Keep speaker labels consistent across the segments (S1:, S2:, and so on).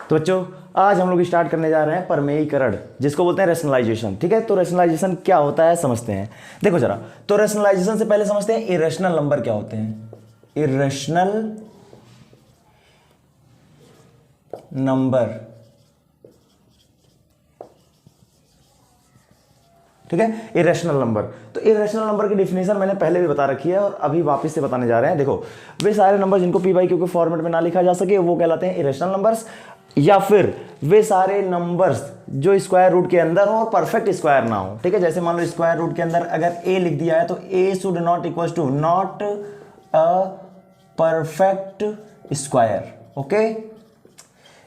S1: तो बच्चों आज हम लोग स्टार्ट करने जा रहे हैं प्रमेयीकरण, जिसको बोलते हैं रैशनलाइजेशन। ठीक है, तो रैशनलाइजेशन क्या होता है समझते हैं। देखो जरा, तो रैशनलाइजेशन से पहले समझते हैं इरेशनल नंबर क्या होते हैं। इरेशनल नंबर, ठीक है, इरेशनल नंबर। तो इरेशनल नंबर की डिफिनेशन मैंने पहले भी बता रखी है और अभी वापस से बताने जा रहे हैं। देखो, वे सारे नंबर जिनको पी बाई क्यू के फॉर्मेट में ना लिखा जा सके वो कहलाते हैं इरेशनल नंबर्स, या फिर वे सारे नंबर्स जो स्क्वायर रूट के अंदर हो और परफेक्ट स्क्वायर ना हो। ठीक है, जैसे मान लो स्क्वायर रूट के अंदर अगर ए लिख दिया है तो a should not equal to not a perfect square. Okay,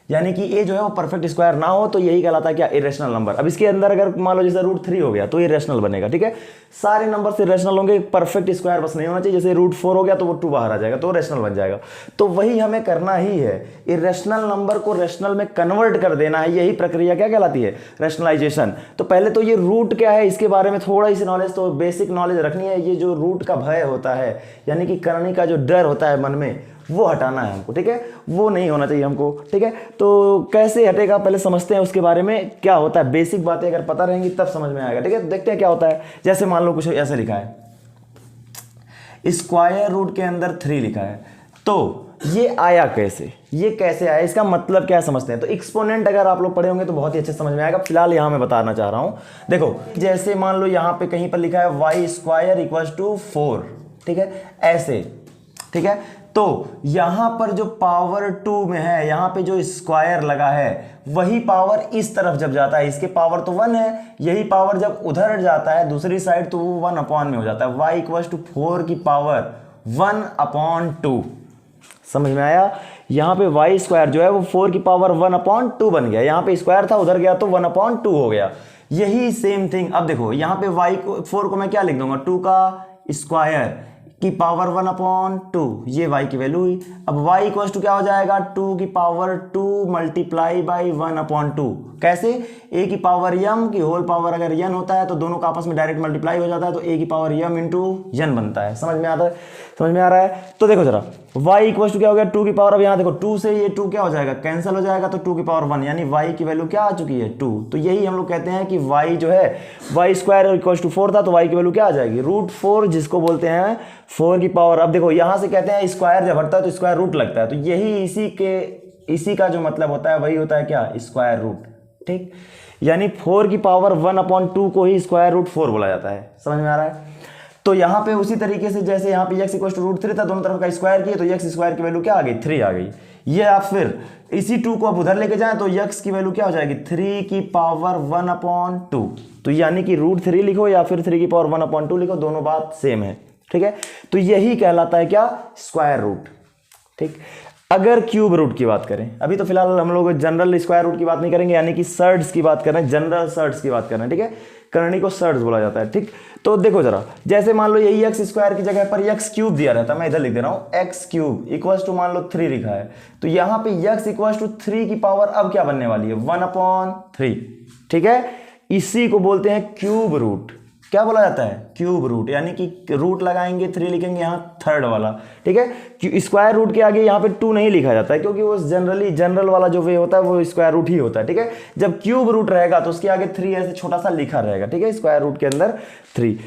S1: यानी कि ए जो है वो परफेक्ट स्क्वायर ना हो, तो यही कहलाता है क्या, इरेशनल नंबर। अब इसके अंदर अगर मान लो जैसे रूट 3 हो गया तो ये रेशनल बनेगा। ठीक है, सारे नंबर से रेशनल होंगे, परफेक्ट स्क्वायर बस नहीं होना चाहिए। जैसे रूट 4 हो गया तो वो 2 बाहर आ जाएगा तो रेशनल बन जाएगा। तो वही हमें करना ही है, इरेशनल नंबर को रेशनल में कन्वर्ट कर देना है। यही प्रक्रिया क्या कहलाती है, रैशनलाइजेशन। तो पहले तो ये रूट क्या है इसके बारे में थोड़ा सी नॉलेज, तो बेसिक नॉलेज रखनी है। ये जो रूट का भय होता है, यानी कि करने का जो डर होता है मन में, वो हटाना है हमको। ठीक है, वो नहीं होना चाहिए हमको। ठीक है, तो कैसे हटेगा पहले समझते हैं उसके बारे में। क्या होता है, बेसिक बातें अगर पता रहेंगी तब समझ में आएगा। ठीक है, देखते हैं क्या होता है। जैसे मान लो कुछ ऐसे लिखा है, स्क्वायर रूट के अंदर 3 लिखा है, तो ये आया कैसे, ये कैसे आया, इसका मतलब क्या समझते हैं। तो एक्सपोनेंट अगर आप लोग पढ़े होंगे तो बहुत ही अच्छे समझ में आएगा। फिलहाल यहां मैं बताना चाह रहा हूं। देखो, जैसे मान लो यहां पे कहीं पर लिखा है वाई स्क्वायर इक्वल टू 4। ठीक है, ऐसे। ठीक है, तो यहां पर जो पावर 2 में है, यहां पे जो स्क्वायर लगा है, वही पावर इस तरफ जब जाता है, इसके पावर तो 1 है, यही पावर जब उधर जाता है दूसरी साइड तो वो 1 अपॉन में हो जाता है। y इक्वल टू 4 की पावर 1/2। समझ में आया। यहां पे y स्क्वायर जो है वो 4 की पावर 1/2 बन गया। यहां पे स्क्वायर था, उधर गया तो 1/2 हो गया। यही सेम थिंग। अब देखो यहां पे y को 4 को मैं क्या लिख दूंगा, 2 का स्क्वायर की पावर 1/2, ये y की वैल्यू हुई। अब y इक्वल टू क्या हो जाएगा, 2 की पावर 2 मल्टीप्लाई बाई 1/2। कैसे, a की पावर m की होल पावर अगर n होता है तो दोनों का आपस में डायरेक्ट मल्टीप्लाई हो जाता है, तो a की पावर m इंटू n बनता है। समझ में आता है, समझ में आ रहा है। तो देखो जरा, y इक्वल टू क्या हो गया, 2 की पावर, अब यहाँ देखो 2 से ये 2 क्या हो जाएगा, कैंसिल हो जाएगा, तो 2 की पावर 1, यानी y की वैल्यू क्या आ चुकी है, 2। तो यही हम लोग कहते हैं कि y जो है, y स्क्वायर इक्वल टू 4 था तो y की वैल्यू क्या आ जाएगी, √4, जिसको बोलते हैं 4 की पावर। अब देखो यहां से कहते हैं स्क्वायर जब हटता है तो स्क्वायर रूट लगता है, तो यही इसी का जो मतलब होता है वही होता है क्या, स्क्वायर रूट। ठीक, यानी 4 की पावर 1/2 को ही स्क्वायर रूट 4 बोला जाता है। समझ में आ रहा है। तो यहाँ पे उसी तरीके से जैसे यहाँ पे x इक्वल टू √3 था, दोनों तरफ का स्क्वायर किए तो x स्क्वायर की वैल्यू क्या आ गई, 3 आ गई। ये आप फिर इसी 2 को आप उधर लेके जाएं तो x की वैल्यू क्या हो जाएगी, 3 की पावर 1/2। तो यानी कि √3 लिखो या फिर 3 की पावर 1/2 लिखो, दोनों बात सेम है। ठीक है, तो यही कहलाता है क्या, स्क्वायर रूट। ठीक, अगर क्यूब रूट की बात करें, अभी तो फिलहाल हम लोग जनरल स्क्वायर रूट की बात नहीं करेंगे, यानी कि सर्ड्स की बात कर रहे हैं, जनरल सर्ड्स की बात कर रहे हैं। ठीक है, करनी को सर्ड्स बोला जाता है। ठीक, तो देखो जरा, जैसे मान लो यही एक्स स्क्वायर की जगह पर एक्स क्यूब दिया रहता है, मैं इधर लिख दे रहा हूं एक्स क्यूब इक्वल टू मान लो 3 लिखा है, तो यहां पे एक्स इक्वल टू 3 की पावर अब क्या बनने वाली है, 1/3। ठीक है, इसी को बोलते हैं क्यूब रूट। क्या बोला जाता है, क्यूब रूट, यानी कि रूट लगाएंगे 3 लिखेंगे यहाँ थर्ड वाला। ठीक है, स्क्वायर रूट के आगे यहाँ पे 2 नहीं लिखा जाता है, क्योंकि वो जनरल वाला जो वे होता है वो स्क्वायर रूट ही होता है। ठीक है, जब क्यूब रूट रहेगा तो उसके आगे 3 ऐसे छोटा सा लिखा रहेगा। ठीक है, स्क्वायर रूट के अंदर 3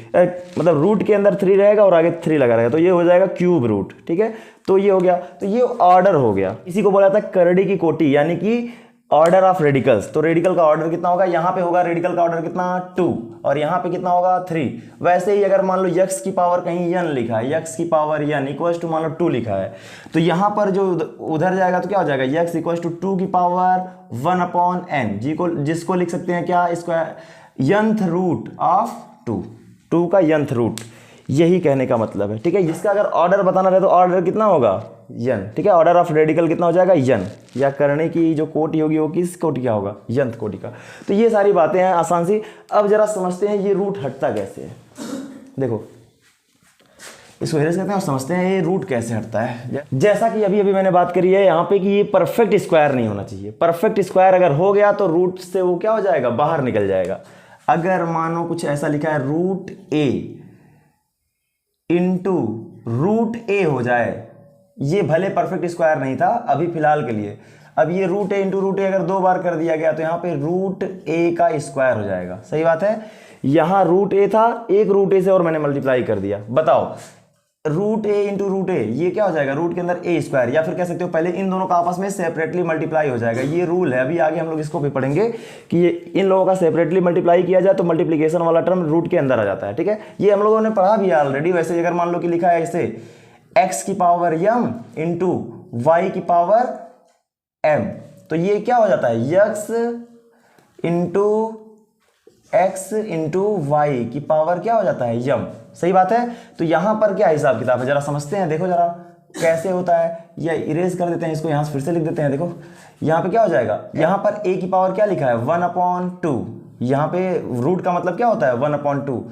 S1: मतलब रूट के अंदर 3 रहेगा और आगे 3 लगा रहेगा, तो ये हो जाएगा क्यूब रूट। ठीक है, तो ये हो गया, तो ये ऑर्डर हो गया। इसी को बोला जाता है करड़ी की कोटी, यानी कि ऑर्डर ऑफ रेडिकल्स। तो रेडिकल का ऑर्डर कितना होगा, यहां पे होगा रेडिकल का ऑर्डर कितना, 2, और यहां पे कितना होगा, 3। वैसे ही अगर मान लो x की पावर कहीं n लिखा है, x की पावर n इक्वल टू मान लो 2 लिखा है, तो यहां पर जो उधर जाएगा तो क्या हो जाएगा, x इक्वल टू 2 की पावर 1/n, जिसको लिख सकते हैं क्या, स्क्वायर nth रूट ऑफ 2 का nth रूट, यही कहने का मतलब है। ठीक है, इसका अगर ऑर्डर बताना रहे तो ऑर्डर कितना होगा, n। ठीक है, ऑर्डर ऑफ रेडिकल कितना हो जाएगा, n, या करने की जो कोटि होगी वो किस कोटि का होगा, nth कोटि का। तो ये सारी बातें हैं आसान सी। अब जरा समझते हैं ये रूट हटता कैसे है। देखो, इसको हेरस करते हैं और समझते हैं ये रूट कैसे हटता है। जैसा कि अभी मैंने बात करी है यहाँ पे कि ये परफेक्ट स्क्वायर नहीं होना चाहिए। परफेक्ट स्क्वायर अगर हो गया तो रूट से वो क्या हो जाएगा, बाहर निकल जाएगा। अगर मानो कुछ ऐसा लिखा है √a इंटू √a हो जाए, ये भले परफेक्ट स्क्वायर नहीं था अभी फिलहाल के लिए, अब ये रूट ए इंटू रूट ए अगर 2 बार कर दिया गया तो यहाँ पे रूट ए का स्क्वायर हो जाएगा। सही बात है, यहाँ रूट ए था, एक रूट ए से और मैंने मल्टीप्लाई कर दिया। बताओ रूट ए इंटू रूट ए ये क्या हो जाएगा, रूट के अंदर ए स्क्वायर, या फिर कह सकते हो पहले इन दोनों का आपस में सेपरेटली मल्टीप्लाई हो जाएगा। ये रूल है, अभी आगे हम लोग इसको भी पढ़ेंगे कि ये इन लोगों का सेपरेटली मल्टीप्लाई किया जाए तो मल्टीप्लीकेशन वाला टर्म रूट के अंदर आ जाता है। ठीक है, ये हम लोगों ने पढ़ा भी ऑलरेडी। वैसे अगर मान लो कि लिखा है इसे एक्स की पावर यम इंटू वाई की पावर एम, तो ये क्या हो जाता है, यक्स इंटू एक्स इंटू वाई की पावर क्या हो जाता है, यम। सही बात है। तो यहां पर क्या हिसाब किताब है, जरा समझते हैं। देखो जरा कैसे होता है, या इरेज कर देते हैं इसको, यहां से फिर से लिख देते हैं। देखो यहां पे क्या हो जाएगा, यहां पर a की पावर क्या लिखा है, 1/2। यहां पे रूट का मतलब क्या होता है, 1/2।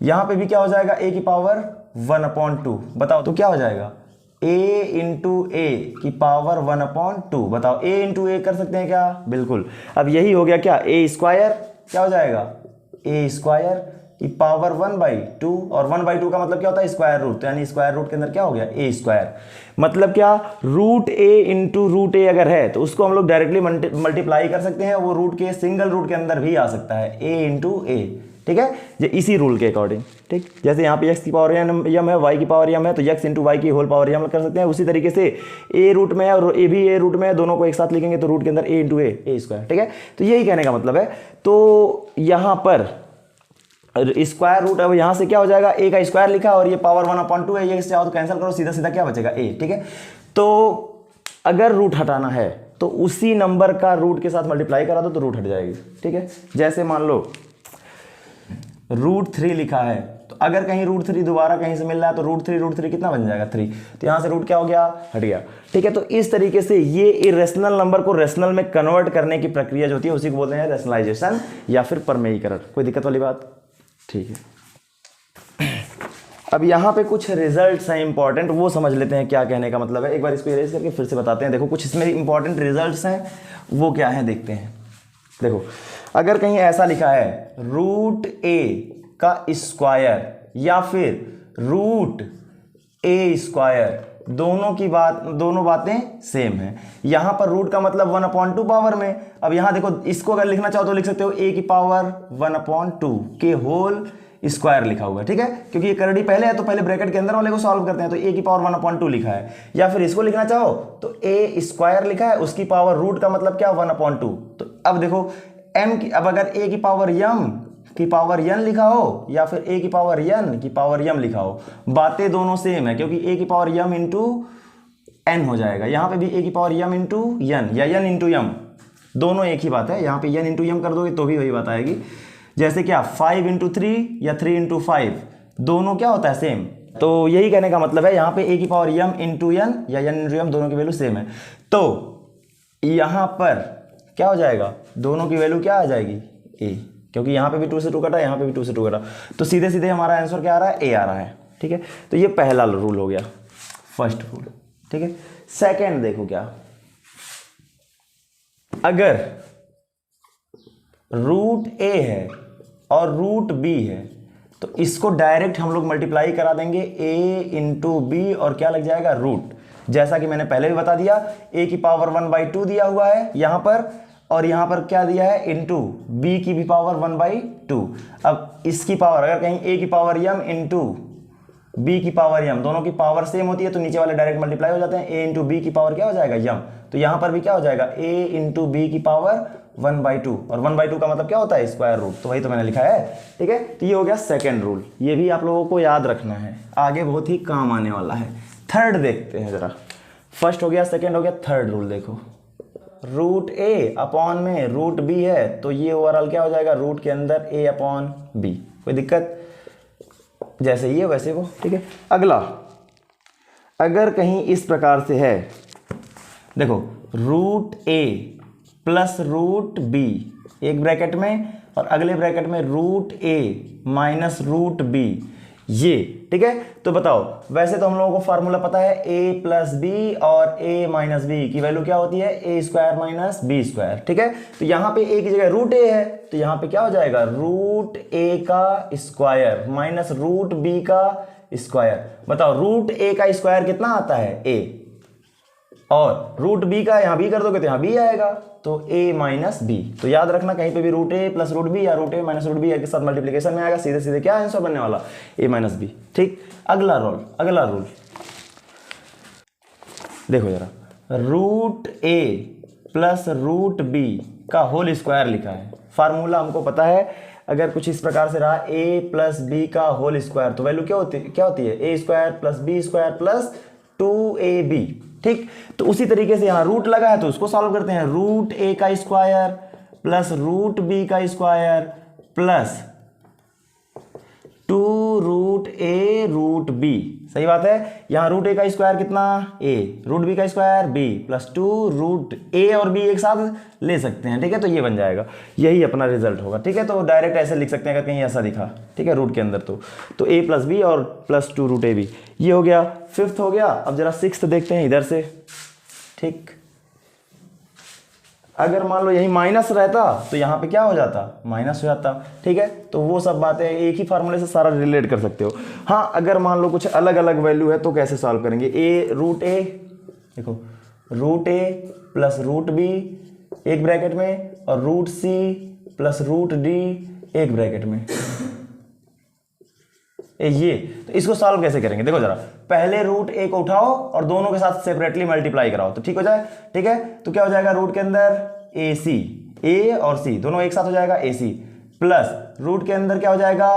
S1: यहां पे भी क्या हो जाएगा, a की पावर 1/2। बताओ तो क्या हो जाएगा, a इंटू ए की पावर 1/2। बताओ a इंटू ए कर सकते हैं क्या, बिल्कुल। अब यही हो गया क्या, a स्क्वायर क्या हो जाएगा, a स्क्वायर की पावर 1/2, और 1/2 का मतलब क्या होता है, स्क्वायर रूट। तो यानी स्क्वायर रूट के अंदर क्या हो गया, a स्क्वायर। मतलब क्या, रूट a इंटू रूट ए अगर है तो उसको हम लोग डायरेक्टली मल्टीप्लाई कर सकते हैं, वो रूट के सिंगल रूट के अंदर भी आ सकता है, a इंटू ए। ठीक है, ये इसी रूल के अकॉर्डिंग। ठीक, जैसे यहाँ पे x की पावर यम है, y की पावर यम है, तो x इंटू वाई की होल पावर यम कर सकते हैं। उसी तरीके से a रूट में है और a भी a रूट में है, दोनों को एक साथ लिखेंगे तो रूट के अंदर a इंटू ए स्क्वायर। ठीक है, तो यही कहने का मतलब है। तो यहाँ पर स्क्वायर रूट है, यहाँ से क्या हो जाएगा, a का स्क्वायर लिखा और ये पावर 1/2 है, ये चाहो तो कैंसिल करो, सीधा सीधा क्या बचेगा, a। ठीक है, तो अगर रूट हटाना है तो उसी नंबर का रूट के साथ मल्टीप्लाई करा दो तो रूट हट जाएगी। ठीक है, जैसे मान लो रूट 3 लिखा है, तो अगर कहीं रूट 3 दोबारा कहीं से मिल रहा है तो रूट थ्री कितना बन जाएगा, 3। तो यहाँ से रूट क्या हो गया, हट गया। ठीक है, तो इस तरीके से ये इरेशनल नंबर को रेशनल में कन्वर्ट करने की प्रक्रिया जो होती है उसी को बोलते हैं रेशनलाइजेशन या फिर परमेयीकरण। कोई दिक्कत वाली बात, ठीक है। अब यहाँ पे कुछ रिजल्ट्स हैं इंपॉर्टेंट, वो समझ लेते हैं क्या कहने का मतलब है। एक बार इसको इरेज करके फिर से बताते हैं। देखो कुछ इसमें इंपॉर्टेंट रिजल्ट्स हैं, वो क्या है देखते हैं। देखो अगर कहीं ऐसा लिखा है रूट ए का स्क्वायर या फिर रूट ए स्क्वायर, दोनों बातें सेम है। यहां पर रूट का मतलब 1/2 पावर में। अब यहां देखो इसको अगर लिखना चाहो तो लिख सकते हो a की पावर 1/2 के होल स्क्वायर लिखा हुआ है। ठीक है, क्योंकि ये करड़ी पहले है तो पहले ब्रैकेट के अंदर वाले को सॉल्व करते हैं, तो a की पावर 1/2 लिखा है। या फिर इसको लिखना चाहो तो a स्क्वायर लिखा है, उसकी पावर रूट का मतलब क्या 1/2। तो अब देखो m की, अब अगर a की पावर यम की पावर n लिखा हो या फिर a की पावर n की पावर m लिखा हो, बातें दोनों सेम है, क्योंकि a की पावर m इंटू n हो जाएगा। यहाँ पे भी a की पावर m इंटू n या n इंटू m, दोनों एक ही बात है। यहाँ पे n इंटू m कर दोगे तो भी वही बात आएगी। जैसे क्या 5 इंटू 3 या 3 इंटू 5, दोनों क्या होता है, सेम। तो यही कहने का मतलब है यहाँ पे a की पावर m इंटू n या n इंटू m दोनों की वैल्यू सेम है। तो यहाँ पर क्या हो जाएगा, दोनों की वैल्यू क्या आ जाएगी, a, क्योंकि यहाँ पे भी 2 से 2 कटा, यहाँ पे भी 2 से 2 कटा, तो सीधे सीधे हमारा आंसर क्या आ रहा है, a आ रहा है। ठीक है, तो ये पहला रूल हो गया, फर्स्ट रूल। ठीक है, सेकंड देखो क्या, अगर रूट a है और रूट b है तो इसको डायरेक्ट हम लोग मल्टीप्लाई करा देंगे a इंटू बी, और क्या लग जाएगा, रूट। जैसा कि मैंने पहले भी बता दिया, a की पावर 1/2 दिया हुआ है यहाँ पर, और यहाँ पर क्या दिया है, इंटू b की भी पावर 1/2। अब इसकी पावर अगर कहीं a की पावर m इंटू b की पावर m, दोनों की पावर सेम होती है तो नीचे वाले डायरेक्ट मल्टीप्लाई हो जाते हैं। a इंटू बी की पावर क्या हो जाएगा, m, तो यहाँ पर भी क्या हो जाएगा, a इंटू बी की पावर 1/2, और 1/2 का मतलब क्या होता है, स्क्वायर रूट। तो वही तो मैंने लिखा है। ठीक है, तो ये हो गया सेकेंड रूल, ये भी आप लोगों को याद रखना है, आगे बहुत ही काम आने वाला है। थर्ड देखते हैं जरा, फर्स्ट हो गया, सेकेंड हो गया, थर्ड रूल देखो, रूट ए अपॉन में रूट बी है तो ये ओवरऑल क्या हो जाएगा, रूट के अंदर a अपॉन बी। कोई दिक्कत, जैसे ये वैसे वो। ठीक है, अगला अगर कहीं इस प्रकार से है, देखो root a plus root b एक ब्रैकेट में, और अगले ब्रैकेट में root a minus root b, ये। ठीक है, तो बताओ, वैसे तो हम लोगों को फार्मूला पता है a प्लस बी और a माइनस बी की वैल्यू क्या होती है, a square minus b square. ठीक है, तो यहाँ पे a की जगह रूट a है तो यहाँ पे क्या हो जाएगा, रूट a का स्क्वायर माइनस रूट b का स्क्वायर। बताओ रूट a का स्क्वायर कितना आता है, a, और रूट बी का यहाँ बी कर दोगे तो यहाँ बी आएगा, तो a माइनस बी। तो याद रखना कहीं पे भी root a plus root B या रूट ए माइनस रूट बी के साथ मल्टीप्लीकेशन में आएगा, सीधे सीधे क्या आंसर बनने वाला, a माइनस बी। ठीक, अगला रूल देखो जरा, root a plus root b का होल स्क्वायर लिखा है। फार्मूला हमको पता है, अगर कुछ इस प्रकार से रहा a प्लस बी का होल स्क्वायर तो वैल्यू क्या होती है, a square plus b square plus 2ab। ठीक, तो उसी तरीके से यहाँ रूट लगा है तो उसको सॉल्व करते हैं। रूट a का स्क्वायर प्लस रूट b का square plus 2 root a root b। सही बात है, यहाँ रूट a का स्क्वायर कितना a, रूट b का square b plus 2 root a और b एक साथ ले सकते हैं। ठीक है, तो ये बन जाएगा, यही अपना रिजल्ट होगा। ठीक है, तो डायरेक्ट ऐसे लिख सकते हैं अगर कहीं ऐसा दिखा। ठीक है, रूट के अंदर तो a प्लस बी और प्लस 2 रूट ए बी, ये हो गया, फिफ्थ हो गया। अब जरा सिक्स्थ देखते हैं इधर से। ठीक, अगर मान लो यही माइनस रहता तो यहाँ पे क्या हो जाता, माइनस हो जाता। ठीक है, तो वो सब बातें एक ही फार्मूले से सारा रिलेट कर सकते हो। हाँ, अगर मान लो कुछ अलग अलग वैल्यू है तो कैसे सॉल्व करेंगे। रूट ए देखो, root a plus root b एक ब्रैकेट में और root c plus root d एक ब्रैकेट में, ये तो इसको सॉल्व कैसे करेंगे। देखो जरा, पहले रूट ए को उठाओ और दोनों के साथ सेपरेटली मल्टीप्लाई कराओ तो ठीक हो जाए। ठीक है, तो क्या हो जाएगा, रूट के अंदर ए सी, ए और सी दोनों एक साथ हो जाएगा ए सी, प्लस रूट के अंदर क्या हो जाएगा,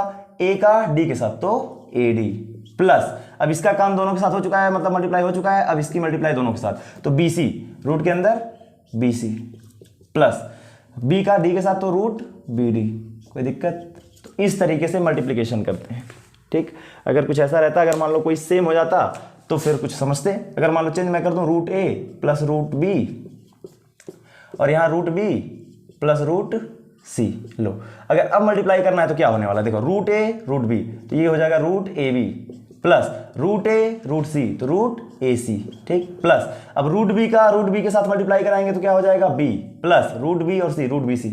S1: ए का डी के साथ तो ए डी, प्लस अब इसका काम दोनों के साथ हो चुका है, मतलब मल्टीप्लाई हो चुका है, अब इसकी मल्टीप्लाई दोनों के साथ तो बी सी, रूट के अंदर बी सी प्लस बी का डी के साथ तो रूट बी डी। कोई दिक्कत, तो इस तरीके से मल्टीप्लीकेशन करते हैं। ठीक, अगर कुछ ऐसा रहता, अगर मान लो कोई सेम हो जाता तो फिर कुछ समझते। अगर मान लो चेंज मैं कर दूं, root a plus root B और यहाँ रूट बी प्लस रूट सी। लो, अगर अब मल्टीप्लाई करना है तो क्या होने वाला है, देखो रूट ए रूट बी तो ये हो जाएगा root a b plus root a root c तो रूट ए सी। ठीक, प्लस अब रूट बी का रूट बी के साथ मल्टीप्लाई कराएंगे तो क्या हो जाएगा, बी प्लस रूट बी और सी रूट बी सी।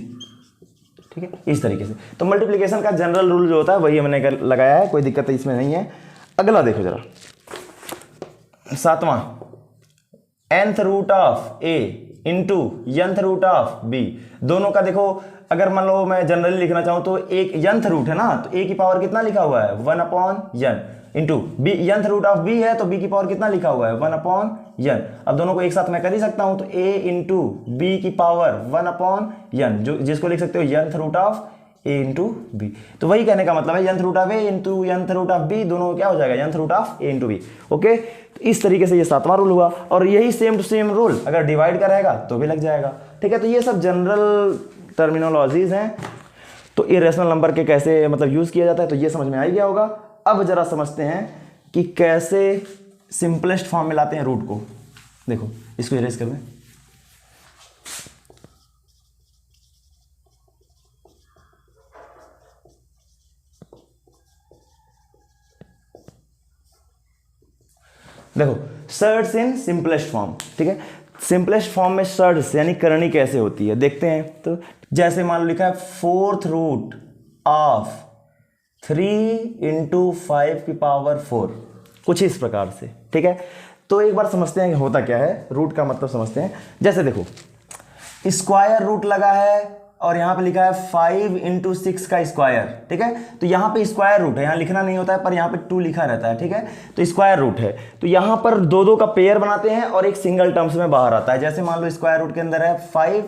S1: ठीक है, इस तरीके से तो मल्टीप्लिकेशन का जनरल रूल जो होता है वही हमने लगाया है, कोई दिक्कत इसमें नहीं है। अगला देखो जरा, सातवां, nth root of a into nth root of b। दोनों का देखो, अगर मान लो मैं जनरली लिखना चाहूं तो एक nth रूट है ना, तो a की पावर कितना लिखा हुआ है, 1/n into b, nth root of b है तो b की पावर कितना लिखा हुआ है, 1/n। अब दोनों को एक साथ मैं कर ही सकता हूं तो a इंटू बी की पावर 1/n, जो जिसको लिख सकते हो nth root of a into b. तो वही कहने का मतलब है nth root of a into nth root of b, दोनों क्या हो जाएगा, nth root of a into b. Okay, तो इस तरीके से ये सातवां रूल हुआ, और यही सेम टू सेम रूल अगर डिवाइड का रहेगा तो भी लग जाएगा। ठीक है, तो ये सब जनरल टर्मिनोलॉजीज हैं। तो इरेशनल नंबर के कैसे मतलब यूज किया जाता है तो ये समझ में आ गया होगा। अब जरा समझते हैं कि कैसे सिंपलेस्ट फॉर्म में लाते हैं रूट को। देखो, इसको इरेज कर दें। देखो, सर्ड्स इन सिंपलेस्ट फॉर्म। ठीक है, सिंपलेस्ट फॉर्म में सर्ड्स यानी करनी कैसे होती है देखते हैं। तो जैसे मान लो लिखा है फोर्थ रूट ऑफ 3 इंटू 5 की पावर 4, कुछ इस प्रकार से। ठीक है, तो एक बार समझते हैं कि होता क्या है, रूट का मतलब समझते हैं। जैसे देखो, स्क्वायर रूट लगा है और यहाँ पे लिखा है 5 इंटू 6 का स्क्वायर। ठीक है, तो यहाँ पे स्क्वायर रूट है, यहाँ लिखना नहीं होता है पर यहाँ पे 2 लिखा रहता है। ठीक है, तो स्क्वायर रूट है तो यहाँ पर दो दो का पेयर बनाते हैं और एक सिंगल टर्म्स में बाहर आता है। जैसे मान लो स्क्वायर रूट के अंदर है 5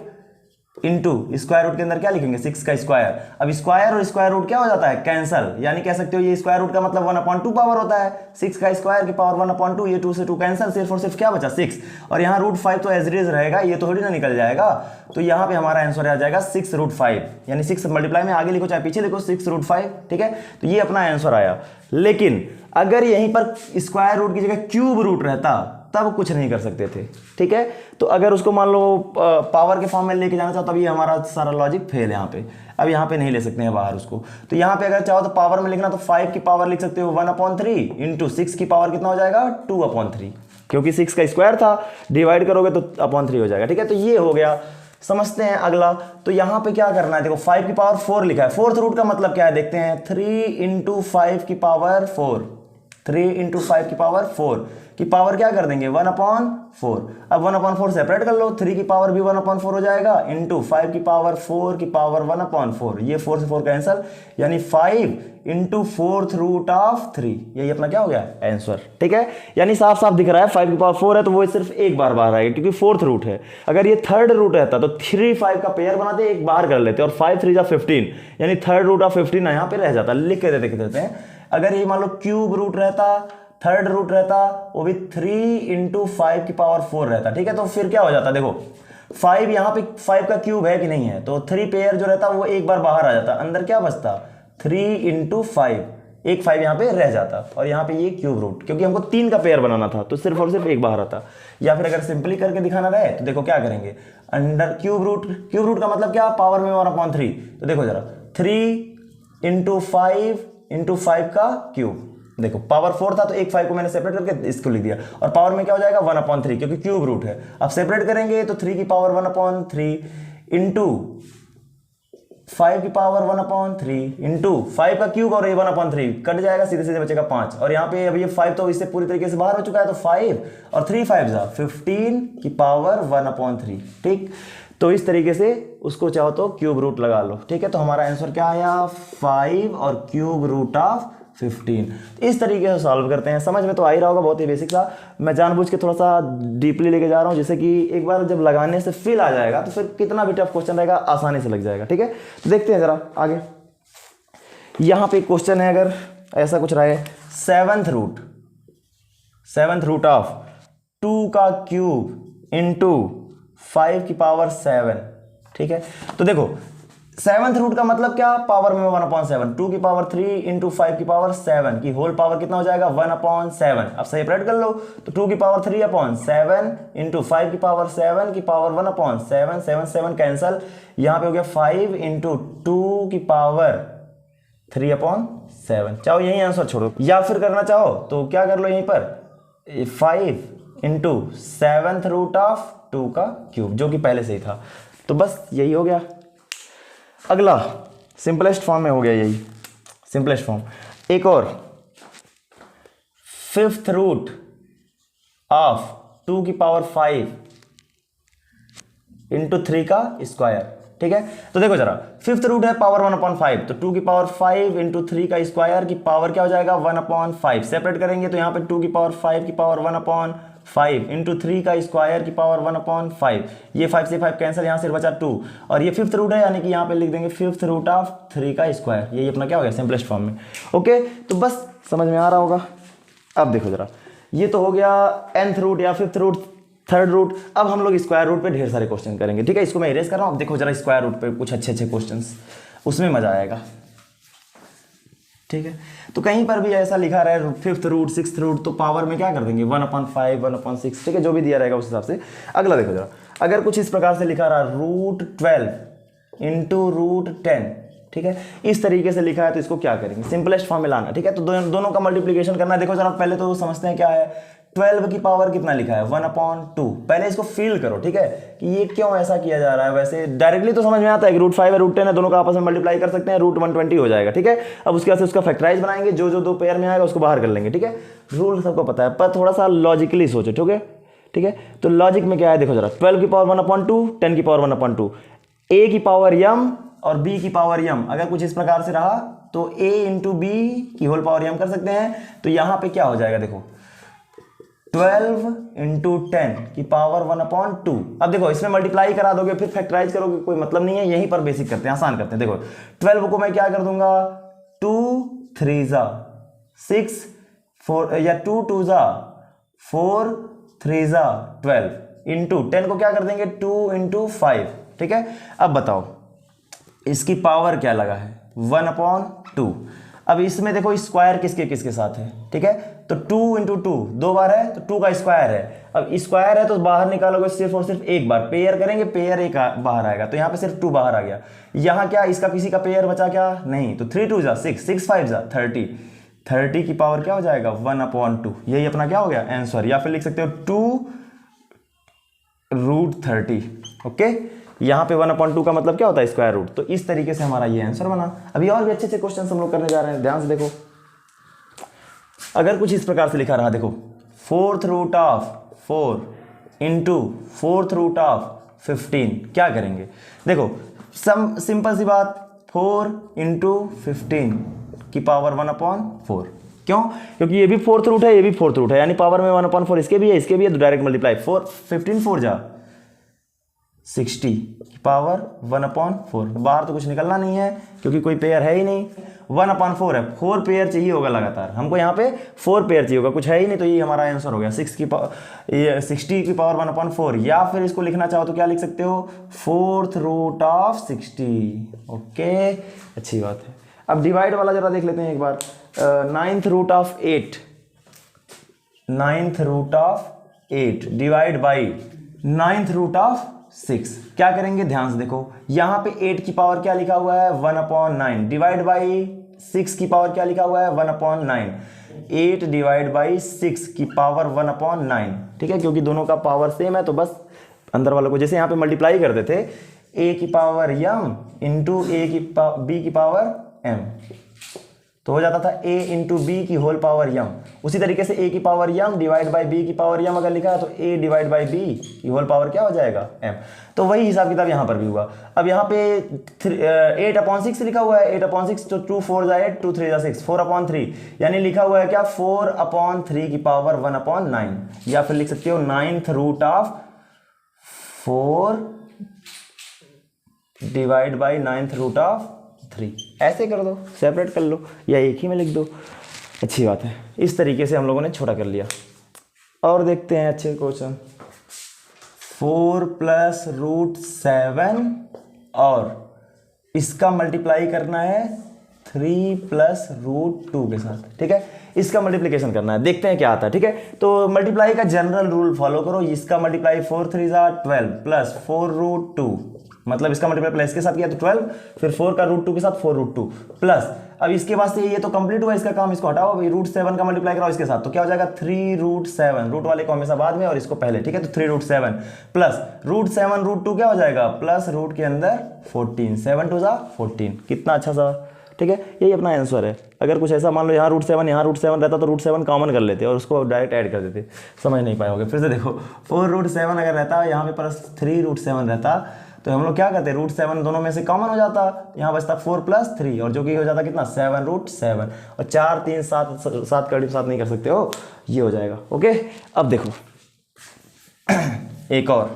S1: इंटू स्क्वायर रूट के अंदर क्या लिखेंगे, 6 का स्क्वायर। अब स्क्वायर और स्क्वायर रूट क्या हो जाता है, कैंसल, यानी कह सकते हो ये स्क्वायर रूट का मतलब 1/2 पावर होता है, 6 का स्क्वायर की पावर 1/2, ये 2 से 2 कैंसल, सिर्फ और सिर्फ क्या बचा 6। और यहाँ रूट 5 तो एज इट इज रहेगा, ये तो थोड़ी ना निकल जाएगा। तो यहाँ पे हमारा आंसर आ जाएगा 6 रूट 5, यानी 6 मल्टीप्लाई में आगे लिखो चाहे पीछे लिखो 6 रूट 5। ठीक है, तो ये अपना आंसर आया। लेकिन अगर यहीं पर स्क्वायर रूट की जगह क्यूब रूट रहता तब कुछ नहीं कर सकते थे। ठीक है, तो अगर उसको मान लो पावर के फॉर्म में लेके जाना चाहो तब ये हमारा सारा लॉजिक फेल है यहाँ पे। अब यहाँ पे नहीं ले सकते हैं बाहर उसको, तो यहाँ पे अगर चाहो तो पावर में लिखना तो 5 की पावर लिख सकते हो 1/3 इंटू 6 की पावर कितना हो जाएगा 2/3, क्योंकि 6 का स्क्वायर था, डिवाइड करोगे तो 3 हो जाएगा। ठीक है, तो ये हो गया। समझते हैं अगला। तो यहाँ पे क्या करना है, देखो 5 की पावर 4 लिखा है, फोर्थ रूट का मतलब क्या है देखते हैं, 3 इंटू 5 की पावर 4। 3 इंटू 5 की पावर 4 की पावर क्या कर देंगे 1/4। अब 1/4 सेपरेट कर लो, 3 की पावर भी 1/4 हो जाएगा इंटू 5 की पावर 4 की पावर 1/4, ये 4 से 4 कैंसल, यानी 5 इंटू 4th रूट ऑफ 3, यही अपना क्या हो गया आंसर। ठीक है, यानी साफ साफ दिख रहा है 5 की पावर 4 है तो वो सिर्फ एक बार बाहर आएगी क्योंकि 4th रूट है। अगर ये 3rd रूट रहता तो 3 5 का पेयर बनाते, एक बाहर कर लेते और 5 3 15, यानी 3rd रूट ऑफ 15 यहाँ पे रह जाता। लिख के देते हैं, अगर ये मान लो क्यूब रूट रहता, 3rd रूट रहता, वो भी 3 इंटू 5 की पावर 4 रहता। ठीक है, तो फिर क्या हो जाता, देखो 5 यहाँ पे 5 का क्यूब है कि नहीं है, तो 3 पेयर जो रहता वो एक बार बाहर आ जाता, अंदर क्या बचता 3 इंटू 5, एक 5 यहाँ पे रह जाता और यहाँ पे ये क्यूब रूट, क्योंकि हमको 3 का पेयर बनाना था तो सिर्फ और सिर्फ एक बाहर आता। या फिर अगर सिंपली करके दिखाना रहे तो देखो क्या करेंगे, अंडर क्यूब रूट का मतलब क्या, पावर में 1/3। तो देखो जरा 3 इंटू 5 का क्यूब, देखो पावर 4 था तो एक 5 को मैंने सेपरेट करके इसको लिख दिया, और पावर में क्या हो जाएगा 1/3 क्योंकि क्यूब रूट है। अब सेपरेट करेंगे तो 3 की पावर 1/3 इंटू 5 की पावर 1/3 इंटू 5 का क्यूब और ये 1/3 कट जाएगा, सीधे सीधे बचेगा 5। और यहाँ पे अभी ये 5 तो इससे पूरी तरीके से बाहर हो चुका है, तो 5 और 3 5 15 की पावर 1/3। ठीक, तो इस तरीके से उसको चाहो तो क्यूब रूट लगा लो। ठीक है, तो हमारा आंसर क्या आया 5 और क्यूब रूट ऑफ 15। इस तरीके से सॉल्व करते हैं, समझ में तो आ ही रहा होगा, बहुत ही बेसिक सा। मैं जानबूझ के थोड़ा सा डीपली लेके जा रहा हूँ, जैसे कि एक बार जब लगाने से फील आ जाएगा तो फिर कितना भी टफ क्वेश्चन रहेगा आसानी से लग जाएगा। ठीक है, तो देखते हैं जरा आगे। यहाँ पे एक क्वेश्चन है, अगर ऐसा कुछ रहे 7th रूट ऑफ 2 का क्यूब इंटू 5 की पावर 7। ठीक है, तो देखो 7th रूट का मतलब क्या, पावर में 1/7, 2 की पावर 3 इंटू 5 की पावर 7 की होल पावर कितना हो जाएगा 1/7। अब सेपरेट कर लो तो 2 की पावर 3/7 इंटू 5 की पावर 7 की पावर 1/7, 7 7 कैंसल, यहाँ पे हो गया 5 इंटू 2 की पावर 3/7। चाहो यही आंसर छोड़ो या फिर करना चाहो तो क्या कर लो, यहीं पर 5 इंटू 7th रूट ऑफ 2 का क्यूब, जो कि पहले से ही था। तो बस यही हो गया। अगला सिंपलेस्ट फॉर्म में हो गया, यही सिंपलेस्ट फॉर्म। एक और 5th रूट ऑफ 2 की पावर 5 इंटू 3 का स्क्वायर। ठीक है, तो देखो जरा 5th रूट है पावर 1/5, तो 2 की पावर 5 इंटू 3 का स्क्वायर की पावर क्या हो जाएगा 1/5। सेपरेट करेंगे तो यहाँ पे 2 की पावर 5 की पावर 1/5 इंटू 3 का स्क्वायर की पावर 1/5, ये 5 से 5 कैंसिल, यहाँ से बचा 2, और ये 5th रूट है यानी कि यहाँ पे लिख देंगे 5th रूट ऑफ 3 का स्क्वायर। यही अपना क्या हो गया सिंपलेस्ट फॉर्म में। ओके, तो बस समझ में आ रहा होगा। अब देखो जरा, ये तो हो गया nth रूट या 5th रूट, 3rd रूट। अब हम लोग स्क्वायर रूट पे ढेर सारे क्वेश्चन करेंगे। ठीक है, इसको मैं इरेज कर रहा हूँ। अब देखो जरा स्क्वायर रूट पे कुछ अच्छे अच्छे क्वेश्चंस, उसमें मजा आएगा। ठीक है, तो कहीं पर भी ऐसा लिखा रहा है 5th रूट 6th रूट, तो पावर में क्या कर देंगे 1/5 1/6। ठीक है, जो भी दिया रहेगा उस हिसाब से। अगला देखो जरा, अगर कुछ इस प्रकार से लिखा रहा रूट 12 इंटू रूट 10, ठीक है, इस तरीके से लिखा है तो इसको क्या करेंगे सिंपलेस्ट फॉर्म में लाना। ठीक है, तो दोनों का मल्टीप्लीकेशन करना है। देखो जरा पहले तो समझते हैं क्या है, 12 की पावर कितना लिखा है 1/2। पहले इसको फील करो, ठीक है, कि ये क्यों ऐसा किया जा रहा है। वैसे डायरेक्टली तो समझ में आता है कि रूट 5 है रूट 10 है, दोनों का आपस में मल्टीप्लाई कर सकते हैं, रूट 120 हो जाएगा। ठीक है, अब उसके बाद से उसका फैक्टराइज बनाएंगे, जो जो दो पेयर में आएगा उसको बाहर कर लेंगे। ठीक है, रूल सबको पता है, पर थोड़ा सा लॉजिकली सोचो। ठीक है, ठीक है, तो लॉजिक में क्या है देखो जरा, 12 की पावर 1/2, 10 की पावर 1/2, a की पावर m और b की पावर m। अगर कुछ इस प्रकार से रहा तो a इंटू बी की होल पावर m कर सकते हैं। तो यहाँ पे क्या हो जाएगा देखो 12 इंटू 10 की पावर 1/2। अब देखो इसमें मल्टीप्लाई करा दोगे फिर फैक्टराइज करोगे, कोई मतलब नहीं है। यहीं पर बेसिक करते हैं, आसान करते हैं। देखो 12 को मैं क्या कर दूंगा 2 3 6 4 या 2 2 4 3 12 इंटू 10 को क्या कर देंगे 2 इंटू 5। ठीक है, अब बताओ इसकी पावर क्या लगा है 1/2। अब इसमें देखो स्क्वायर किसके किसके साथ है। ठीक है, तो 2 इंटू 2 दो बार है तो 2 का स्क्वायर है। अब स्क्वायर है तो बाहर निकालोगे सिर्फ और सिर्फ एक बार, पेयर करेंगे पेयर एक बाहर आएगा, तो यहाँ पे सिर्फ 2 बाहर आ गया। यहाँ क्या इसका किसी का पेयर बचा क्या नहीं, तो 3 2 6 6 5 30, 30 की पावर क्या हो जाएगा 1/2। यही अपना क्या हो गया आंसर, या फिर लिख सकते हो 2 रूट 30। ओके, यहाँ पे 1/2 का मतलब क्या होता है स्क्वायर रूट। तो इस तरीके से हमारा ये आंसर बना। अभी और भी अच्छे अच्छे क्वेश्चन हम लोग करने जा रहे हैं, ध्यान से देखो। अगर कुछ इस प्रकार से लिखा रहा, देखो 4th root of 4 into 4th root of 15, क्या करेंगे? देखो सिंपल सी बात, 4 इंटू 15 की पावर 1/4। क्यों? क्योंकि ये भी 4th रूट है, ये भी 4th रूट है, यानी पावर में 1/4 इसके भी है, इसके भी है, तो डायरेक्ट मल्टीप्लाई। 15 4 जा 60 की पावर 1/4। बाहर तो कुछ निकलना नहीं है क्योंकि कोई पेयर है ही नहीं, 1/4 है, 4 पेयर चाहिए होगा लगातार हमको, यहाँ पे 4 पेयर चाहिए होगा, कुछ है ही नहीं, तो ये हमारा आंसर हो गया 60 की पावर 1/4। या फिर इसको लिखना चाहो तो क्या लिख सकते हो, 4th रूट ऑफ 60। ओके, अच्छी बात है। अब डिवाइड वाला जरा देख लेते हैं एक बार। 9th root of 8, 9th root of 8 divide by 9th root of 6, क्या करेंगे? ध्यान से देखो, यहां पे 8 की पावर क्या लिखा हुआ है, 1/9 डिवाइड बाई 6 की पावर क्या लिखा हुआ है, 1/9। 8 डिवाइड बाई 6 की पावर 1/9, ठीक है, क्योंकि दोनों का पावर सेम है, तो बस अंदर वालों को जैसे यहाँ पे मल्टीप्लाई करते थे, a की पावर m इंटू b की पावर m, तो हो जाता था a इंटू बी की होल पावर m। उसी तरीके से a की power m divide by b की पावर m अगर लिखा है तो a डिवाइड बाई b की होल पावर क्या हो जाएगा, m। तो वही हिसाब किताब यहाँ पर भी हुआ। अब यहाँ पे 8/6 लिखा हुआ है, 8/6 तो 2 4 जा 8, 2 3 जा 6, 4/3, यानी लिखा हुआ है क्या, 4/3 की पावर 1/9, या फिर लिख सकते हो 9th root of 4 divide by 9th root of 3। ऐसे कर दो, सेपरेट कर लो, या एक ही में लिख दो, अच्छी बात है। इस तरीके से हम लोगों ने छोटा कर लिया। और देखते हैं अच्छे क्वेश्चन। 4 प्लस रूट 7 और इसका मल्टीप्लाई करना है 3 प्लस रूट 2 के साथ, ठीक है, इसका मल्टीप्लिकेशन करना है, देखते हैं क्या आता है, ठीक है। तो मल्टीप्लाई का जनरल रूल फॉलो करो, इसका मल्टीप्लाई 4 3 12 प्लस 4 रूट 2, मतलब इसका मल्टीप्लाई प्लस के साथ किया तो 12, फिर 4 का रूट 2 के साथ 4 रूट 2 प्लस, अब इसके बाद से ये तो कंप्लीट हुआ इसका काम, इसको हटाओ, अभी रूट 7 का मल्टीप्लाई कराओ इसके साथ, तो क्या हो जाएगा 3 रूट 7, रूट वाले को हमेशा बाद में और इसको पहले, ठीक है, तो 3 रूट 7 प्लस रूट 7 रूट 2 क्या हो जाएगा, प्लस रूट के अंदर 14, 7 2 14, कितना अच्छा सा, ठीक है, यही अपना आंसर है। अगर कुछ ऐसा मान लो यहाँ रूट 7 यहाँ रूट 7 रहता तो रूट 7 कॉमन कर लेते और उसको डायरेक्ट ऐड कर देते, समझ नहीं पाए होगे। फिर से देखो 4 रूट 7 अगर रहता, यहाँ पे प्लस 3 रूट 7 रहता, तो हम लोग क्या करते, रूट 7 दोनों में से कॉमन हो जाता, यहाँ बचता 4 प्लस 3, और जो कि हो जाता कितना 7 रूट 7, और 4 3 7 का 7 नहीं कर सकते हो, ये हो जाएगा। ओके, अब देखो एक और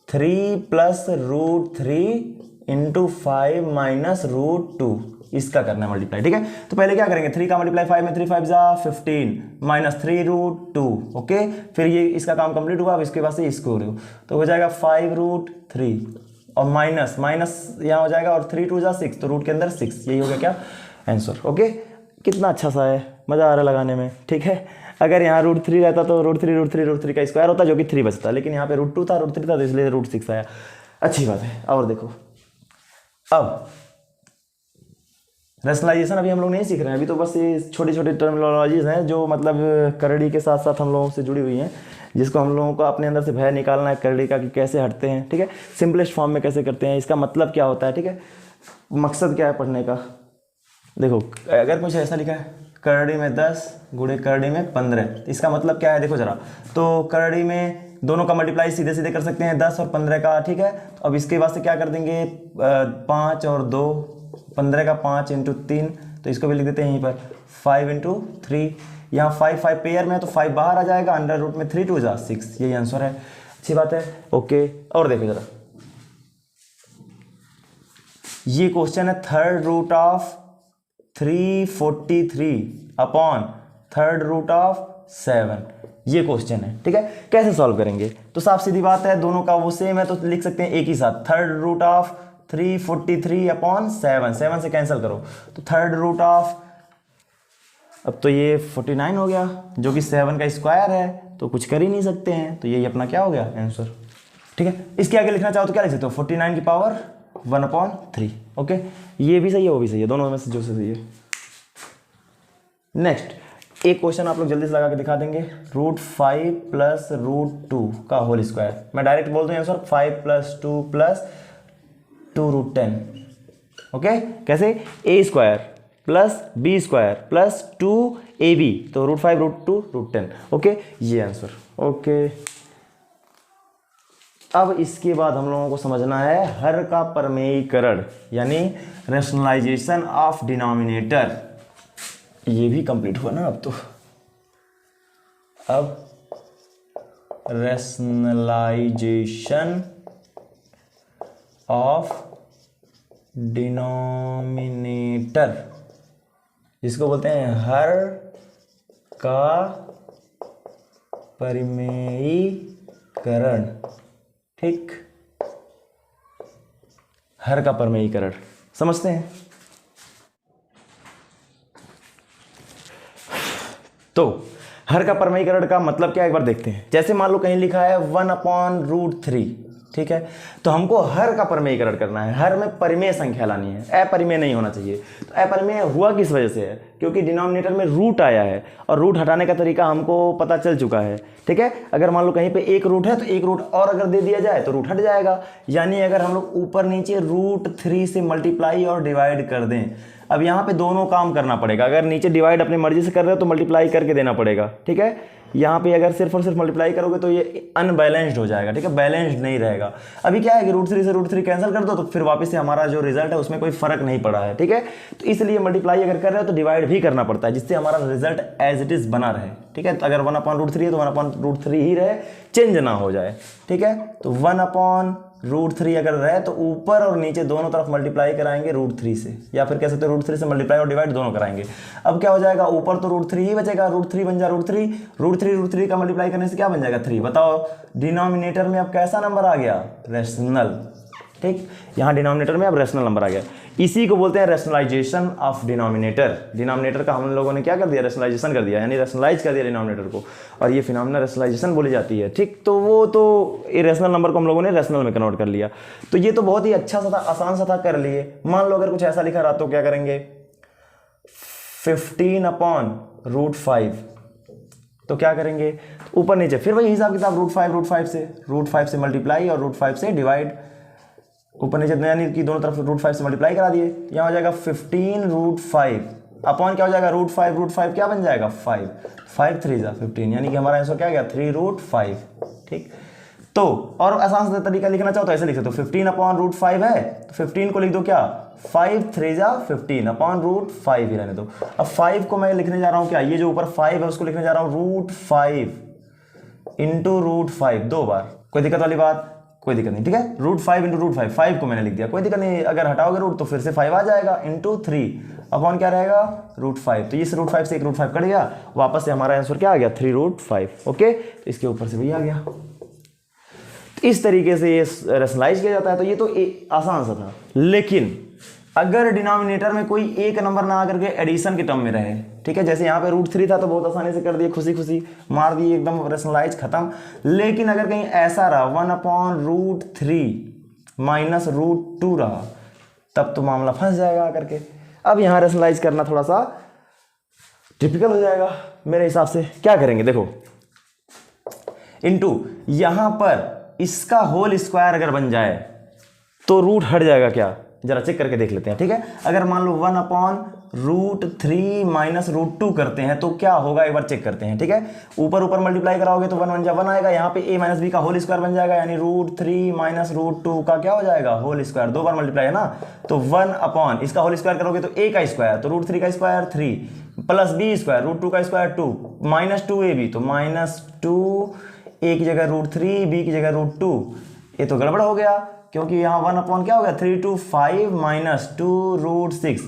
S1: 3 plus root 3 into 5 minus root 2, इसका करना है मल्टीप्लाई, ठीक है। तो पहले क्या करेंगे, 3 का मल्टीप्लाई 5 में 3 5 जा 15 माइनस 3 रूट 2, ओके, फिर ये इसका काम कंप्लीट हुआ, अब इसके बाद से इसको करो तो हो जाएगा 5 रूट 3 और माइनस माइनस यहाँ हो जाएगा, और 3 2 जा 6, तो रूट के अंदर 6, यही हो गया क्या आंसर। ओके, कितना अच्छा सा है, मज़ा आ रहा है लगाने में, ठीक है। अगर यहाँ रूट 3 रहता तो रूट 3 का स्क्वायर होता, जो कि 3 बचता, लेकिन यहाँ पे रूट 2 था, रूट 3 था, तो इसलिए रूट 6 आया। अच्छी बात है। और देखो, अब रैशनलाइजेशन अभी हम लोग नहीं सीख रहे हैं, अभी तो बस ये छोटी छोटी टर्मिनोलॉजीज हैं जो मतलब करड़ी के साथ साथ हम लोगों से जुड़ी हुई हैं, जिसको हम लोगों को अपने अंदर से भय निकालना है करड़ी का कि कैसे हटते हैं, ठीक है, सिंपलेस्ट फॉर्म में कैसे करते हैं, इसका मतलब क्या होता है, ठीक है, मकसद क्या है पढ़ने का। देखो अगर कुछ ऐसा लिखा है करड़ी में 10 गुणे करड़ी में 15, इसका मतलब क्या है, देखो जरा, तो करड़ी में दोनों का मल्टीप्लाई सीधे सीधे कर सकते हैं 10 और 15 का, ठीक है। तो अब इसके बाद से क्या कर देंगे, 5 और 2, 15 का 5 इंटू 3, तो इसको भी लिख देते हैं यहीं पर 5 इंटू 3, यहाँ 5 5 पेयर में है तो 5 बाहर आ जाएगा, अंडर रूट में 3 2 जा 6, यही आंसर है। अच्छी बात है। ओके, और देखो जरा, ये क्वेश्चन है 3rd root of 343 upon 3rd root of 7, ये क्वेश्चन है, ठीक है। कैसे सॉल्व करेंगे, तो साफ सीधी बात है, दोनों का वो सेम है तो लिख सकते हैं एक ही साथ, 3rd रूट ऑफ 343 अपॉन 7, 7 से कैंसिल करो तो 3rd रूट ऑफ, अब तो ये 49 हो गया, जो कि 7 का स्क्वायर है, तो कुछ कर ही नहीं सकते हैं, तो यही अपना क्या हो गया आंसर, ठीक है। इसके आगे लिखना चाहो तो क्या लिख सकते हो, 49 की पावर 1/3, ओके, ये भी सही है वो भी सही है, दोनों में से जो से सही है। नेक्स्ट एक क्वेश्चन आप लोग जल्दी से लगा के दिखा देंगे, रूट 5 प्लस रूट 2 का होल स्क्वायर, मैं डायरेक्ट बोल दूँ answer 5 plus 2 plus 2 root 10, okay, कैसे, a square plus b square plus 2 a b, तो √5 √2 √10। ओके, ये आंसर। ओके, अब इसके बाद हम लोगों को समझना है हर का परमेयीकरण यानी रैशनलाइजेशन ऑफ डिनोमिनेटर। ये भी कंप्लीट हुआ ना अब तो। अब रैशनलाइजेशन ऑफ डिनोमिनेटर, जिसको बोलते हैं हर का परिमेयीकरण। ठीक, हर का परिमेयीकरण समझते हैं। तो हर का परिमेयीकरण का मतलब क्या है एक बार देखते हैं। जैसे मान लो कहीं लिखा है 1/√3, ठीक है, तो हमको हर का परिमेयीकरण करना है। हर में परिमेय संख्या लानी है, अपरिमेय नहीं होना चाहिए। तो अपरिमेय हुआ किस वजह से है? क्योंकि डिनोमिनेटर में रूट आया है और रूट हटाने का तरीका हमको पता चल चुका है। ठीक है, अगर मान लो कहीं पे एक रूट है तो एक रूट और अगर दे दिया जाए तो रूट हट जाएगा। यानी अगर हम लोग ऊपर नीचे √3 से मल्टीप्लाई और डिवाइड कर दें, अब यहाँ पे दोनों काम करना पड़ेगा। अगर नीचे डिवाइड अपनी मर्जी से कर रहे हो तो मल्टीप्लाई करके देना पड़ेगा। ठीक है, यहाँ पे अगर सिर्फ और सिर्फ मल्टीप्लाई करोगे तो ये अनबैलेंस्ड हो जाएगा। ठीक है, बैलेंस्ड नहीं रहेगा। अभी क्या है कि √3 से √3 कैंसिल कर दो तो फिर वापस से हमारा जो रिजल्ट है उसमें कोई फर्क नहीं पड़ा है। ठीक है, तो इसलिए मल्टीप्लाई अगर कर रहे हो तो डिवाइड भी करना पड़ता है, जिससे हमारा रिजल्ट एज इट इज बना रहे। ठीक है, तो अगर 1/√3 है तो 1/√3 ही रहे, चेंज ना हो जाए। ठीक है, तो 1/√3 अगर रहे तो ऊपर और नीचे दोनों तरफ मल्टीप्लाई कराएंगे √3 से, या फिर कह सकते हैं √3 से मल्टीप्लाई और डिवाइड दोनों कराएंगे। अब क्या हो जाएगा, ऊपर तो √3 ही बचेगा, √3 बन जाए √3 का मल्टीप्लाई करने से क्या बन जाएगा 3। बताओ डिनोमिनेटर में अब कैसा नंबर आ गया, रैशनल। ठीक, यहाँ डिनोमिनेटर में अब रैशनल नंबर आ गया। इसी को बोलते हैं रैशनलाइजेशन ऑफ डिनोमिनेटर। डिनोमिनेटर का हम लोगों ने क्या कर दिया, रैशनलाइजेशन कर दिया, यानी रैशनलाइज कर दिया डिनोमिनेटर को, और ये फिनोमेना रैशनलाइजेशन बोली जाती है। ठीक, तो वो तो इरेशनल नंबर को हम लोगों ने रैशनल में कन्वर्ट कर लिया। तो ये तो बहुत ही अच्छा सा था, आसान सा था, कर लिए। मान लो अगर कुछ ऐसा लिखा रहा तो क्या करेंगे, 15/√5, तो क्या करेंगे ऊपर नीचे फिर वही हिसाब किताब, √5 से मल्टीप्लाई और √5 से डिवाइड, ऊपर नीचे यानी कि दोनों तरफ √5 से मल्टीप्लाई करा दिए। यहाँ हो जाएगा 15√5 अपॉन क्या हो जाएगा √5 क्या बन जाएगा 5, 5 3 जा 15, यानी कि हमारा आंसर क्या गया 3√5। ठीक, तो और आसान से तरीका लिखना चाहो तो ऐसे लिख सकते हो, 15/√5 है तो 15 को लिख दो क्या 5 3 जा 15 /√5 ही रहने दो। अब 5 को मैं लिखने जा रहा हूँ क्या, ये जो ऊपर 5 है उसको लिखने जा रहा हूँ √5 इंटू √5 दो बार। कोई दिक्कत वाली बात? कोई दिक्कत नहीं। ठीक है, √5 इंटू √5, 5 को मैंने लिख दिया, कोई दिक्कत नहीं। अगर हटाओगे रूट तो फिर से 5 आ जाएगा, इंटू 3 अपॉन क्या रहेगा √5। तो इस √5 से एक √5 कट गया, वापस से हमारा आंसर क्या आ गया 3√5। ओके, तो इसके ऊपर से भी आ गया। तो इस तरीके से ये रैशनलाइज किया जाता है। तो ये तो आसान सा था। लेकिन अगर डिनोमिनेटर में कोई एक नंबर ना आकर के एडिशन के टर्म में रहे, ठीक है, जैसे यहाँ पे √3 था तो बहुत आसानी से कर दिए, खुशी खुशी मार दिए, एकदम रैशनलाइज खत्म। लेकिन अगर कहीं ऐसा रहा 1/√3 माइनस √2 रहा, तब तो मामला फंस जाएगा आकर के। अब यहाँ रैशनलाइज करना थोड़ा सा टिपिकल हो जाएगा मेरे हिसाब से। क्या करेंगे देखो, इंटू यहाँ पर इसका होल स्क्वायर अगर बन जाए तो रूट हट जाएगा क्या, जरा चेक करके देख लेते हैं। ठीक है, अगर मान लो 1/√3 माइनस √2 करते हैं तो क्या होगा एक बार चेक करते हैं। ठीक है, ऊपर ऊपर मल्टीप्लाई कराओगे तो 1 1 जा 1 आएगा, यहाँ पे a माइनस बी का होल स्क्वायर बन जाएगा, यानी √3 माइनस √2 का क्या हो जाएगा होल स्क्वायर, दो बार मल्टीप्लाई है ना, तो 1 अपॉन इसका होल स्क्वायर करोगे तो a का स्क्वायर, तो √3 का स्क्वायर 3 प्लस b स्क्वायर √2 का स्क्वायर 2 माइनस 2ab, तो -2 a की जगह √3 b की जगह √2। ये तो गड़बड़ हो गया क्योंकि यहाँ 1 अपॉन क्या हो गया 3 2 5 माइनस 2√6,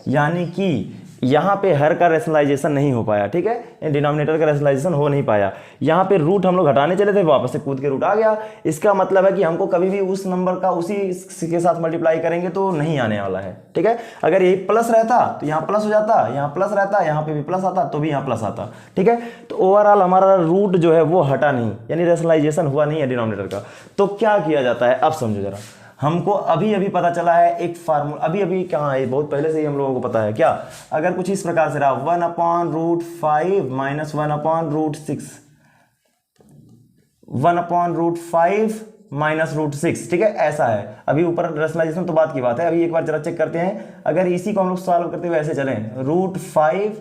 S1: यानी कि यहाँ पे हर का रैशनलाइजेशन नहीं हो पाया। ठीक है, डिनोमिनेटर का रैशनलाइजेशन हो नहीं पाया। यहाँ पे रूट हम लोग हटाने चले थे, वापस से कूद के रूट आ गया। इसका मतलब है कि हमको कभी भी उस नंबर का उसी के साथ मल्टीप्लाई करेंगे तो नहीं आने वाला है। ठीक है, अगर यही प्लस रहता तो यहाँ प्लस हो जाता, यहाँ प्लस रहता, यहाँ पे भी प्लस आता तो भी यहाँ प्लस आता। ठीक है, तो ओवरऑल हमारा रूट जो है वो हटा नहीं, यानी रैशनलाइजेशन हुआ नहीं है डिनोमिनेटर का। तो क्या किया जाता है अब समझो जरा, हमको अभी अभी पता चला है एक फार्मूला, अभी अभी कहाँ है, बहुत पहले से ही हम लोगों को पता है। क्या, अगर कुछ इस प्रकार से रहा 1/√5 माइनस 1/√6, 1/√5 माइनस √6, ठीक है, ऐसा है। अभी ऊपर रैशनलाइजेशन तो बात की बात है, अभी एक बार जरा चेक करते हैं। अगर इसी को हम लोग सॉल्व करते हुए ऐसे चलें, √5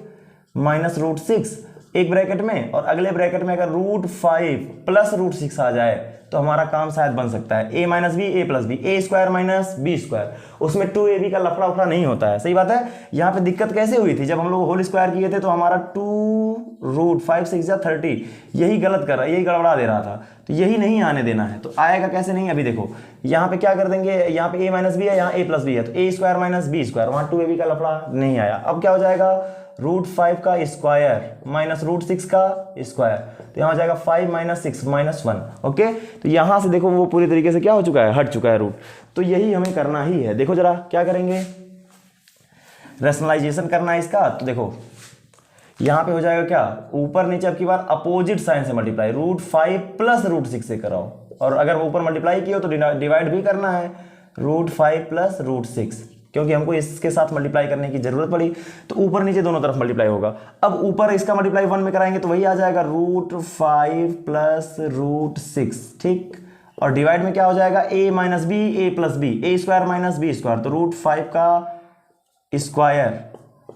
S1: माइनस रूट 6 एक ब्रैकेट में, और अगले ब्रैकेट में अगर रूट 5 प्लस रूट 6 आ जाए तो हमारा काम शायद बन सकता है ए minus b a plus b, a square minus b square, उसमें 2ab का लफड़ा उफड़ा नहीं होता है। सही बात है। यहाँ पे दिक्कत कैसे हुई थी, जब हम लोग होल स्क्वायर किए थे तो हमारा 2 रूट 5 6 या 30 यही गलत कर रहा है, यही गड़बड़ा दे रहा था, तो यही नहीं आने देना है। तो आएगा कैसे नहीं, अभी देखो यहाँ पे क्या कर देंगे, यहाँ पे ए माइनस बी है, यहाँ ए प्लस बी है, तो ए स्क्वायर माइनस बी स्क्वायर, वहाँ 2ab का लफड़ा नहीं आया। अब क्या हो जाएगा, रूट 5 का स्क्वायर माइनस रूट 6 का स्क्वायर, तो यहाँ हो जाएगा 5 माइनस 6 माइनस 1। ओके, तो यहाँ से देखो वो पूरी तरीके से क्या हो चुका है, हट चुका है रूट। तो यही हमें करना ही है। देखो जरा क्या करेंगे, रैशनलाइजेशन करना है इसका। तो देखो यहाँ पे हो जाएगा क्या, ऊपर नीचे अब की बार अपोजिट साइन से मल्टीप्लाई, रूट 5 प्लस रूट 6 से कराओ, और अगर ऊपर मल्टीप्लाई किया तो डिवाइड भी करना है, रूट 5 प्लस रूट 6, क्योंकि हमको इसके साथ मल्टीप्लाई करने की जरूरत पड़ी, तो ऊपर नीचे दोनों तरफ मल्टीप्लाई होगा। अब ऊपर इसका मल्टीप्लाई 1 में कराएंगे तो वही आ जाएगा रूट 5 प्लस रूट 6, ठीक, और डिवाइड में क्या हो जाएगा, a minus b a plus b, a square minus b square, तो रूट 5 का स्क्वायर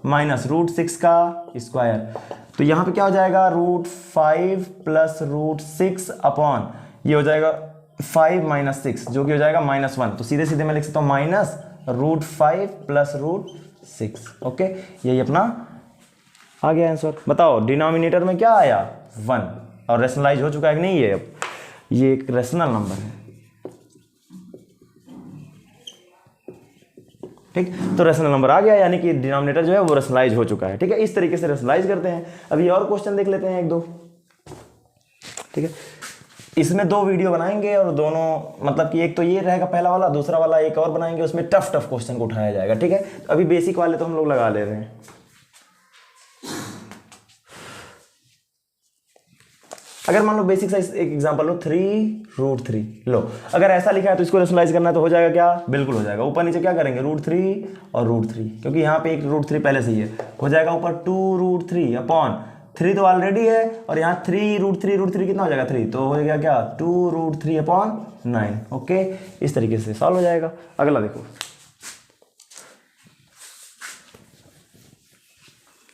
S1: माइनस रूट 6 का स्क्वायर, तो यहाँ पे क्या हो जाएगा, रूट 5 प्लस रूट 6 अपॉन ये हो जाएगा 5 माइनस 6 जो कि हो जाएगा माइनस 1, तो सीधे सीधे मैं लिख सकता हूँ minus root 5 plus root 6। Okay, यही अपना आ गया आंसर। बताओ डिनोमिनेटर में क्या आया, 1, और रेशनलाइज हो चुका है कि नहीं, ये अब ये एक रेशनल नंबर है, ठीक, तो रेशनल नंबर आ गया, यानी कि डिनोमिनेटर जो है वो रेशनलाइज हो चुका है। ठीक है, इस तरीके से रेशनलाइज करते हैं। अभी और क्वेश्चन देख लेते हैं एक दो, ठीक है, इसमें 2 वीडियो बनाएंगे, और दोनों मतलब कि एक तो ये रहेगा पहला वाला, दूसरा वाला एक और बनाएंगे, उसमें टफ क्वेश्चन को उठाया जाएगा। ठीक है, तो अभी बेसिक वाले तो हम लोग लगा ले रहे हैं। अगर मान लो बेसिक साइज एक एग्जांपल लो, 3 रूट 3 लो, अगर ऐसा लिखा है तो इसको रेशनलाइज करना है तो हो जाएगा क्या, बिल्कुल हो जाएगा। ऊपर नीचे क्या करेंगे, रूट 3 और रूट 3, क्योंकि यहाँ पे एक रूट 3 पहले से ही है, हो जाएगा ऊपर 2 रूट 3 अपॉन 3 तो ऑलरेडी है, और यहाँ 3 रूट 3 कितना हो जाएगा 3, तो हो जाएगा क्या 2 रूट 3 अपॉन 9। ओके, इस तरीके से सॉल्व हो जाएगा। अगला देखो,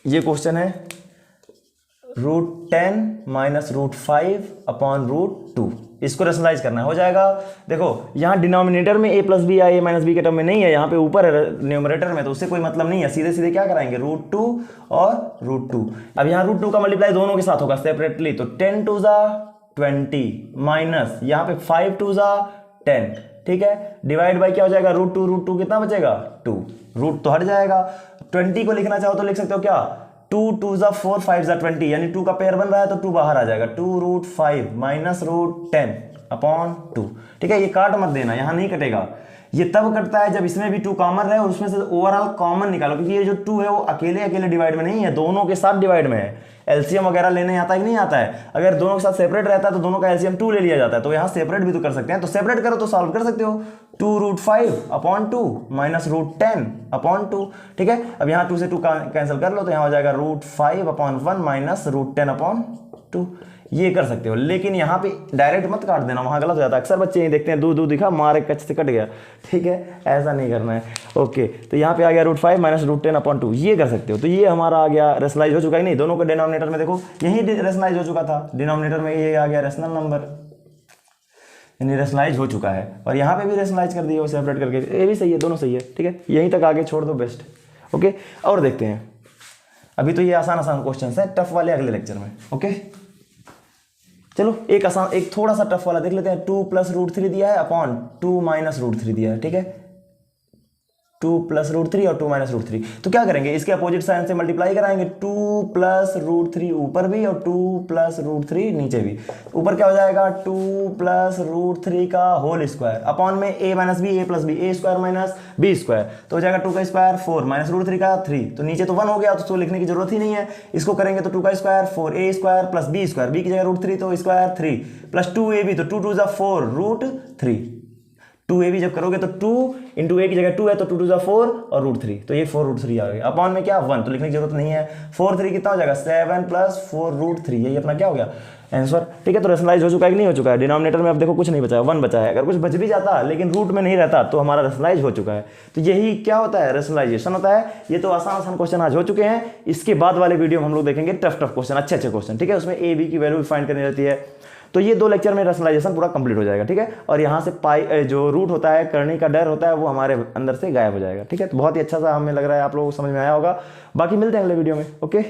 S1: ये क्वेश्चन है root 10 minus root 5 upon root 2, इसको रेशनलाइज करना है, हो जाएगा। देखो यहाँ डिनोमिनेटर में a प्लस बी या a माइनस बी के टर्म में नहीं है, यहाँ पे ऊपर है न्यूमरेटर में, तो उससे कोई मतलब नहीं है, सीधे सीधे क्या कराएंगे, रूट 2 और रूट 2। अब यहाँ रूट 2 का मल्टीप्लाई दोनों के साथ होगा सेपरेटली, तो 10 2 ज़ा 20 माइनस यहाँ पे 5 2 ज़ा 10, ठीक है, डिवाइड बाई क्या हो जाएगा, रूट 2 कितना बचेगा 2, रूट तो हट जाएगा। 20 को लिखना चाहो तो लिख सकते हो क्या, 2 2 ज़ा 4 5 ज़ा 20, यानी 2 का पेयर बन रहा है तो 2 बाहर आ जाएगा, 2 रूट 5 माइनस रूट 10 अपॉन 2। ठीक है, ये काट मत देना, यहाँ नहीं कटेगा, ये तब कटता है जब इसमें भी 2 कॉमन रहे और उसमें से ओवरऑल कॉमन निकालो, क्योंकि ये जो 2 है वो अकेले अकेले डिवाइड में नहीं है, दोनों के साथ डिवाइड में है। एलसीएम वगैरह लेने आता है कि नहीं आता है, अगर दोनों के साथ सेपरेट रहता है तो दोनों का एलसीएम 2 ले लिया जाता है, तो यहाँ सेपरेट भी तो कर सकते हैं, तो सेपरेट करो तो सॉल्व कर सकते हो, 2 root 5 upon 2 minus root 10 upon 2। ठीक है, अब यहाँ 2 से 2 कैंसिल कर लो, तो यहाँ हो जाएगा root 5 upon 1 minus root 10 upon 2, ये कर सकते हो। लेकिन यहाँ पे डायरेक्ट मत काट देना, वहाँ गलत हो जाता है, अक्सर बच्चे ये देखते हैं दूध दिखा मारे कच से कट गया। ठीक है, ऐसा नहीं करना है। ओके, तो यहाँ पे आ गया रूट 5 माइनस रूट 10 अपॉन 2, ये कर सकते हो। तो ये हमारा आ गया, रेशनलाइज हो चुका है नहीं, दोनों को डिनोमिनेटर में देखो यही रेशनलाइज हो चुका था, डिनोमिनेटर में ये आ गया रेशनल नंबर, यानी रेशनलाइज हो चुका है, और यहाँ पे भी रेशनलाइज कर दिया सेपरेट करके, ये भी सही है, दोनों सही है। ठीक है, यहीं तक आगे छोड़ दो, बेस्ट। ओके, और देखते हैं, अभी तो ये आसान क्वेश्चन है, टफ वाले अगले लेक्चर में। ओके, चलो एक थोड़ा सा टफ वाला देख लेते हैं। 2 प्लस रूट 3 दिया है अपॉन 2 माइनस रूट 3 दिया है। ठीक है, 2 प्लस रूट 3 और 2 माइनस रूट 3, तो क्या करेंगे, इसके अपोजिट साइन से मल्टीप्लाई कराएंगे, 2 प्लस रूट 3 ऊपर भी और 2 प्लस रूट 3 नीचे भी। ऊपर क्या हो जाएगा, 2 प्लस रूट 3 का होल स्क्वायर अपॉन में a minus b a plus b, a square minus b square, तो हो जाएगा 2 का स्क्वायर 4 माइनस रूट 3 का 3, तो नीचे तो 1 हो गया, तो उसको लिखने की जरूरत ही नहीं है। इसको करेंगे तो 2 का square 4 a square plus b square, b की जगह रूट 3 तो स्क्वायर 3 प्लस 2ab, तो 2 2 ज़ा 4 रूट 3, 2ab जब करोगे तो 2 इंटू a की जगह 2 है तो 2 2 ज़ा 4 और रूट 3, तो ये 4 रूट 3 आ गया। अपॉन में क्या 1, तो लिखने की जरूरत नहीं है। 4 3 कितना हो जाएगा 7 प्लस 4 रूट 3, यही अपना क्या हो गया आंसर, ठीक है। तो रेशनलाइज हो चुका है कि नहीं हो चुका है? डिनोमिनेटर में अब देखो कुछ नहीं बचा है, 1 बचा है। अगर कुछ बच भी जाता लेकिन रूट में नहीं रहता तो हमारा रेशनलाइज हो चुका है। तो यही क्या होता है? रेशनलाइजेशन होता है। ये तो आसान आसान क्वेश्चन आज हो चुके हैं। इसके बाद वाले वीडियो में हम लोग देखेंगे टफ टफ क्वेश्चन, अच्छे अच्छे क्वेश्चन, ठीक है। उसमें ए बी की वैल्यू भी फाइंड करनी रहती है। तो ये 2 लेक्चर में रेशनलाइजेशन पूरा कंप्लीट हो जाएगा, ठीक है। और यहाँ से पाई जो रूट होता है, करने का डर होता है, वो हमारे अंदर से गायब हो जाएगा, ठीक है। तो बहुत ही अच्छा सा हमें लग रहा है आप लोगों को समझ में आया होगा। बाकी मिलते हैं अगले वीडियो में, ओके।